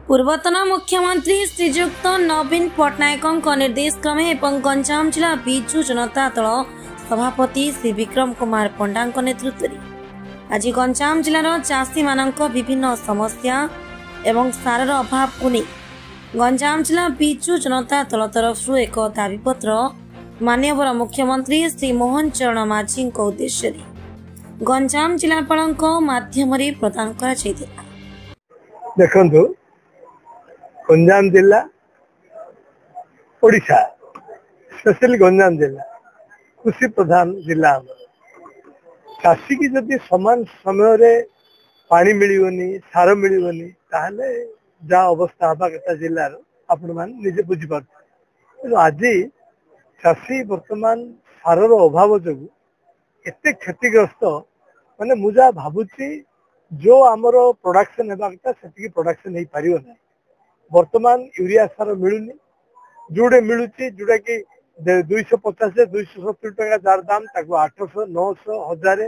पूर्वतन मुख्यमंत्री श्रीजुक्त नवीन पट्टनायक निर्देश क्रमे एवं गंजाम जिला बिजु जनता दल सभापति श्री विक्रम कुमार पंडा नेतृत्व में आज गंजाम जिलार चाषी मानक विभिन्न समस्या एवं सारर अभाव को नहीं गंजाम जिला बिजु जनता दल तरफ एक दाबीपत्र माननीय मुख्यमंत्री श्री मोहन चरण माझी उद्देश्य गंजाम जिलापाल माध्यम प्रदान कर देखु गंजाम जिला ओडिशा स्पेशली गंजाम जिला कृषि प्रधान जिला चाषी की जदि समान समय रे पानी मिलनी सार मिलनी ताहले जा अवस्था हवा कथा जिलार आपण मान निजे बुझी पार आज चाषी वर्तमान सारर अभाव जो एते क्षतिग्रस्त माने मुझा भावुची जो आमर प्रोडक्शन हेबा कथा सेतिकी प्रोडक्शन हो पारियो ना वर्तमान यूरिया सार मिलूनी जोड़े मिलूची जोड़ा कि 250 से 270 टका जार दाम 800 900 1000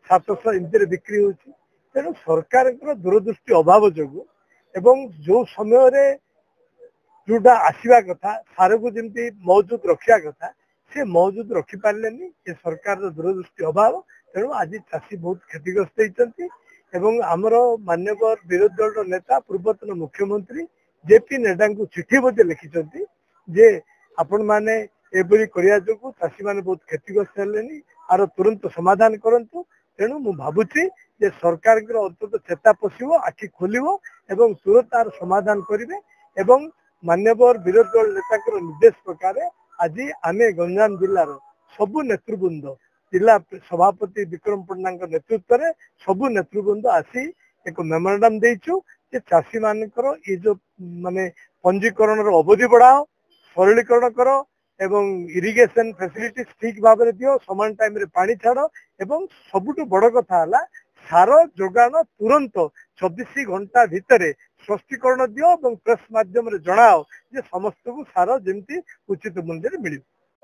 700 इमती बिक्री होची तेणु सरकार दूरदृष्टि अभाव जो एवं जो समय रे जोटा आसवा कथा सार को जमी मौजूद रखा कथा से मौजूद रखी पारे सरकार दूरदृष्टि अभाव तेणु आज चाषी बहुत क्षतिग्रस्त होती एवं आमर मान्यवर विरोधी दल नेता पूर्वतन मुख्यमंत्री जेपी नड्डा को चिठी बोधे लिखिं जे आपण मैंने एपरी करिया जो चाषी मैंने बहुत क्षतिग्रस्त हेलेनी आर तुरंत समाधान करंतु तेणु मु भावुची जे सरकार अंतत चेता पशिव आखि खोल एवं तुरंत तार समाधान करेंगे एवं मान्यवर विरोधी दल नेता निर्देश प्रकार आज आम गंजाम जिलार सबु नेतृवृंद जिला सभापति विक्रम पंडा नेतृत्व में सबु नेतृवृंद आसी एक मेमोरांडम देचु जे चाषी मानकर ये जो माने पंजीकरण अवधि बढ़ाओ सरलीकरण करो एवं इरिगेशन फैसिलिटी ठीक भाव में दियो समान टाइम रे पानी छाड़ एवं सबुठु बड़ कथा है सार जोगान तुरंत 24 घंटा भितर स्पष्टीकरण दियो एवं प्रेस माध्यम रे जणाओ जे समस्त को सार जमती उचित मूल्य मिल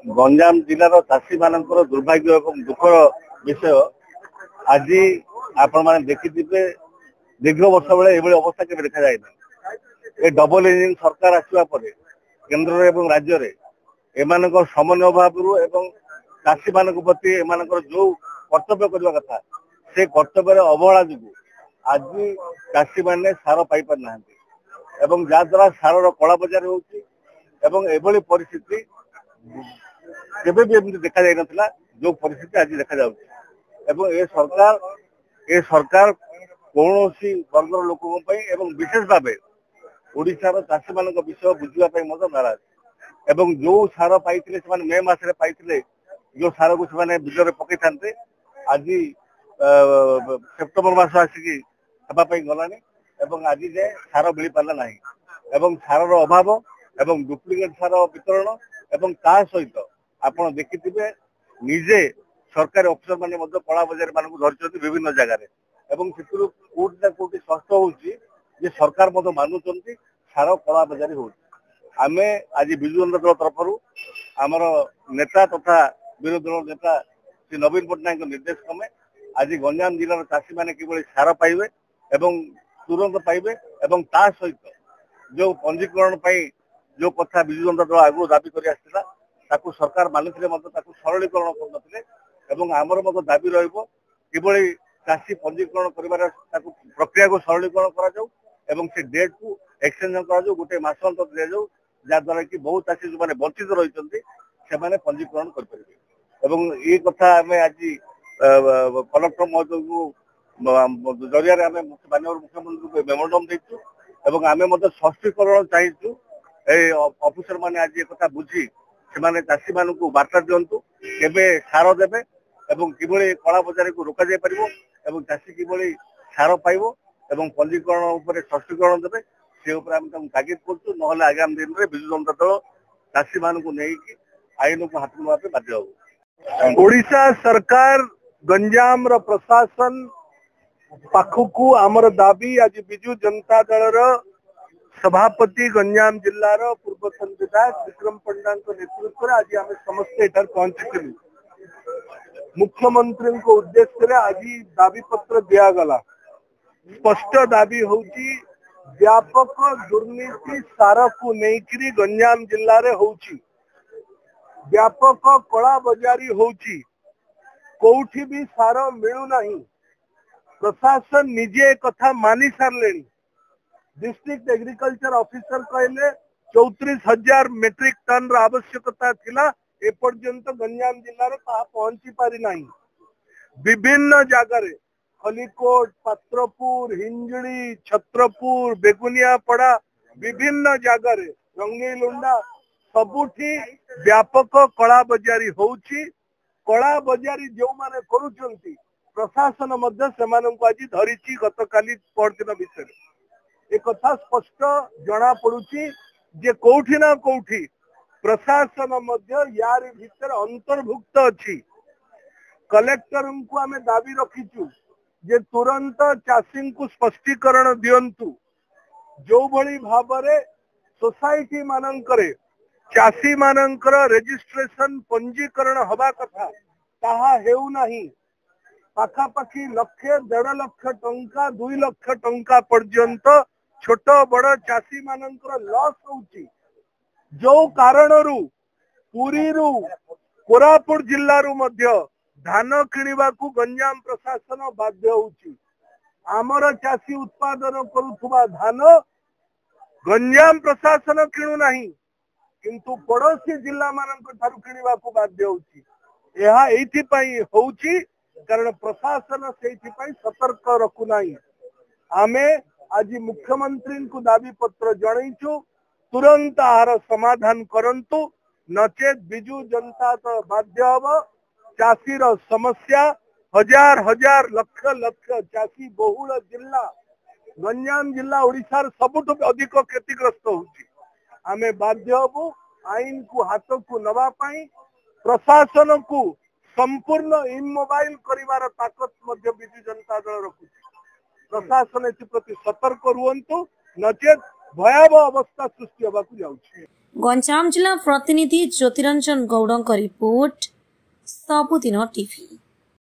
गंजाम जिलार चाषी मानकर दुर्भाग्य एवं दुखर विषय आज आपण माने देखिथिबे दीर्घ वर्ष बेले ये अवस्था के देखा जाए ये डबल इंजिन सरकार आसवा पर केंद्र एवं राज्य रे एमान समन्वय अभाव एवं चाषी मान प्रति एमान जो कर्तव्य करने कथा से कर्तव्य अवहेला जो आज चाषी मैंने सार पाई पार ना एवं जहाद्वारा सार कला बजार होती परिस्थिति केबे भी एमती देखा जाई नथिला जो परिस्थिति आज देखा जाउछि ए सरकार कौन वर्गर लोकों एवं विशेष भाव ओडिशार चाषी मान विषय बुझापी नाराज एवं जो सार पाई मे मसरे पाई जो सार को बिजर पकई था आज सेप्टेम्बर मास आसिकी गलानी एवं आज जे सार मिल पारा ना एवं सार अभाव एवं डुप्लिकेट सार वितरण एवं ता सहित आपण देखिथिबे निजे सरकारी अफिसर माने कला बजार मान धरती विभिन्न जगह एवं कोटी ना कोटी स्पष्ट होची जे सरकार मानुचंती सार कला बजारी होची आमे आज बिजु जनता दल तरफ आमर नेता तथा विरोधी दल नेता श्री नवीन पट्टनायक निर्देश क्रमे आज गंजाम जिलार चाषी मैंने किभली सार पाइबे एवं तुरंत पाइबे एवं ता सहित जो पंजीकरण जो कथा बिजु जनता दल आगु दाबी करि आस्थिला ताकू सरकार मानिथिले ताकू सरलीकरण करनथिले एवं आमर दाबी रहिबो किभली चाषी पंजीकरण कर प्रक्रिया को सरलीकरण करा से डेट को एक्सटेंशन करा गोटे मास अंतर दि जाऊ जहाद्वारा कि बहुत चाषी जो मैंने वंचित रही पंजीकरण कर ये कथा आम आज कलेक्टर महोदय को जरिया माननीय मुख्यमंत्री को मेमोरांडम देचु आम स्पष्टीकरण चाहूँ अफिसर मैंने आज ये कथा बुझी से चाषी मान को बार्ता दिंतु केबे सार देवे एवं किभली कला बजार को रोक जाई परिबो एवं चाषी किभली सार पाइबो एवं पंजीकरण उपरे स्पष्टीकरण देवे से तागिद करछु नहले आगामी दिन में बिजु जनता दल चाषी मान को नहीं आईन को हाथ में बाध्य हो ओडिशा सरकार गंजाम रो प्रशासन पाखकू आमर दाबी आज बिजु जनता दल सभापति गंजाम जिलार पूर्वतन विधायक विक्रम पंडा नेतृत्व में आज आम समस्ते एठार पहुंची मुख्यमंत्री को उद्देश्य आज दाबी पत्र दिगला स्पष्ट दाबी होची व्यापक दुर्नीति सार को लेकिन गंजाम जिल्ला रे होउची व्यापक कला बजारी होउची कोठी भी सार मिलू नहीं प्रशासन निजे कथा मानि सारले डिस्ट्रिक्ट एग्रीकल्चर ऑफिसर कहले 34,000 मेट्रिक टन आवश्यकता थिला एपर्यंत गंजाम जिल्ला रे पहुंची पारि नहीं विभिन्न जगार खलिकोट पात्रपुर हिंजड़ी छत्रपुर बेगुनियापड़ा विभिन्न जगार रंगीलुंडा सबुठी व्यापक कला बजारी होउची कला बजारी जो माने करूचंती प्रशासन मध्य सेमानंको आज धरिची गतकाली परदिन विषय एक कथा स्पष्ट जना पड़ुची जे कोठी ना कोठी प्रशासन मध्य यार भीतर अंतर्भुक्त अछि कलेक्टर को आमे दाबी रखीचु जे तुरंत चाषी को स्पष्टीकरण दियंतु जो भली भाबरे सोसाइटी मानंकरे चाषी मानंकर रेजिस्ट्रेशन पंजीकरण हवा कथा ताहा हेउ नाही पाखापाखी 1.5 लाख टंका 2 लाख टंका पर्यंत छोट बड़ चाषी मानंकर लॉस होउची जो कारणरू पुरीरू कोरापुट जिल्लारू मध्य धान किणवा को गंजाम प्रशासन बाध्य होउची आमर चाषी उत्पादन करुथुबा धान गंजाम प्रशासन किणु नाही किंतु पड़ोसी जिला मानक ठारू किणवा को बाध्य होउची एहा एथि पई होउची कारण प्रशासन सेथि पई सतर्क रखु नाही आमे आज मुख्यमंत्री को दाबी पत्र जणैछु तुरंत आहार समाधान करंतु नचेत बिजु जनता तो बाध्य हबो चाषीर समस्या हजार हजार लक्ष लक्ष चाषी बहुल जिला गंजाम जिला ओडिशार सबुठु अधिक क्षतिग्रस्त होउची आमे बाध्य हबु आईन को हाथ को नवा पाई प्रशासन को संपूर्ण इमोबाइल करिवार ताकत मध्य बिजु जनता दल रखुची प्रशासन एप्रति सतर्क रुहंतु नचेत भयावह अवस्था सृष्टि होबाकू जाउची। गंजाम जिला प्रतिनिधि ज्योतिरंजन गौड़ रिपोर्ट सबुदिन टीवी।